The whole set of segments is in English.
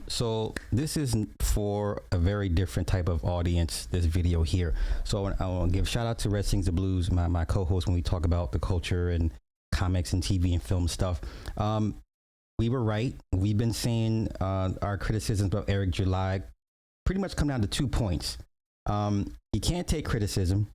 So this is for a very different type of audience, this video here. So I want to give shout out to Red Sings the Blues, my co-host, when we talk about the culture and comics and TV and film stuff. We were right. We've been saying our criticisms of Eric July pretty much come down to 2 points. He can't take criticism,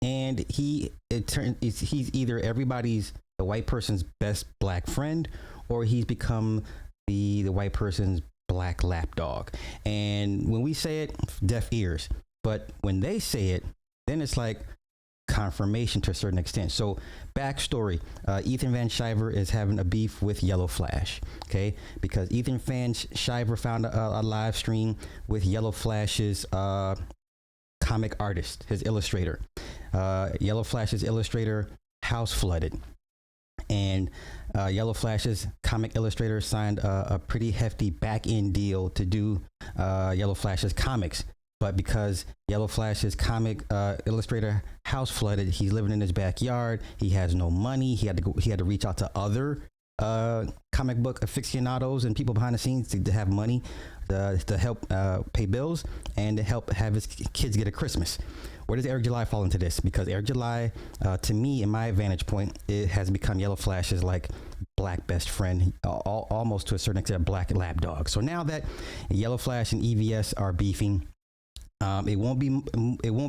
and he's either the white person's best black friend, or he's become the white person's black lapdog. And when we say it, deaf ears. But when they say it, then it's like confirmation to a certain extent. So backstory, Ethan Van Sciver is having a beef with Yellow Flash, okay? Because Ethan Van Sciver found a live stream with Yellow Flash's comic artist, his illustrator. Yellow Flash's illustrator house flooded. And Yellow Flash's comic illustrator signed a pretty hefty back-end deal to do Yellow Flash's comics. But because Yellow Flash's comic illustrator house flooded, he's living in his backyard. He has no money. He had to reach out to other comic book aficionados and people behind the scenes to have money to help pay bills and to help have his kids get a Christmas. Where does Eric July fall into this? Because Eric July, to me, in my vantage point, it has become Yellow Flash's like black best friend, almost to a certain extent, black lapdog. So now that Yellow Flash and EVS are beefing, it won't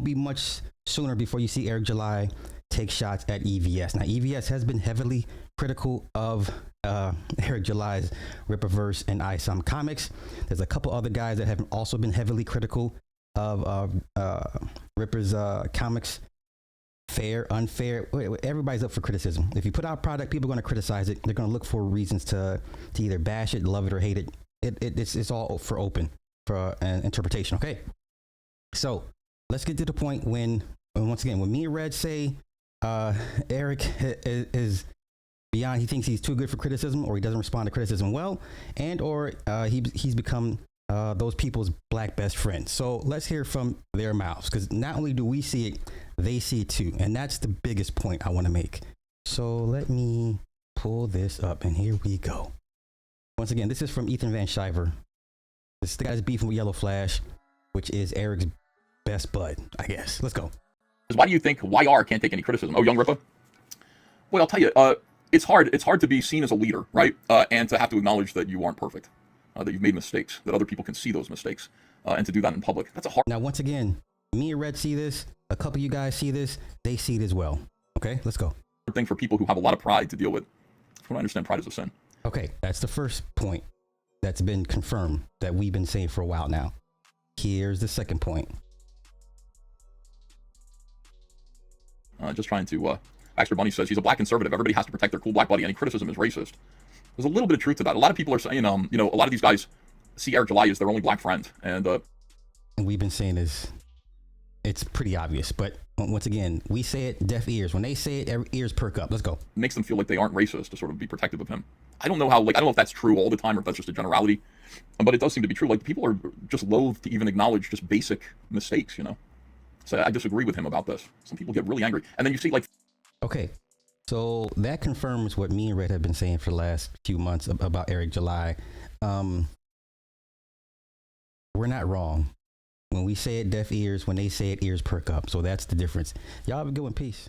be much sooner before you see Eric July take shots at EVS. Now, EVS has been heavily critical of Eric July's Rippaverse and ISOM comics. There's a couple other guys that have also been heavily critical of Ripper's comics. Fair, unfair, everybody's up for criticism. If you put out a product, people are going to criticize it. They're going to look for reasons to either bash it, love it, or hate it. It's all for open for an interpretation. Okay, so let's get to the point when once again, when me and Red say Eric is beyond, he thinks he's too good for criticism, or he doesn't respond to criticism well, and or he's become those people's black best friends. So let's hear from their mouths, because not only do we see it, they see it too. And that's the biggest point I want to make. So let me pull this up, and here we go. Once again, this is from Ethan Van Sciver. This is the guy's beefing with Yellow Flash, which is Eric's best bud, I guess. Let's go. Why do you think YR can't take any criticism? Oh, Young Ripper? Well, I'll tell you, it's hard to be seen as a leader, right? And to have to acknowledge that you aren't perfect. That you've made mistakes, that other people can see those mistakes, and to do that in public. That's a hard. Now, once again, me and Red see this. A couple of you guys see this. They see it as well. Okay, let's go. Thing for people who have a lot of pride to deal with. From what I understand, pride is a sin. Okay, that's the first point that's been confirmed that we've been saying for a while now. Here's the second point. Just trying to. Baxter Bunny says he's a black conservative. Everybody has to protect their cool black buddy. Any criticism is racist. There's a little bit of truth to that. A lot of people are saying, a lot of these guys see Eric July as their only black friend. And we've been saying this, it's pretty obvious. But once again, we say it, deaf ears. When they say it, ears perk up. Let's go. Makes them feel like they aren't racist to sort of be protective of him. I don't know if that's true all the time or if that's just a generality. But it does seem to be true. Like, people are just loath to even acknowledge just basic mistakes, So I disagree with him about this. Some people get really angry. And then you see, like... Okay. So that confirms what me and Red have been saying for the last few months about Eric July. We're not wrong. When we say it, deaf ears. When they say it, ears perk up. So that's the difference. Y'all have a good one. Peace.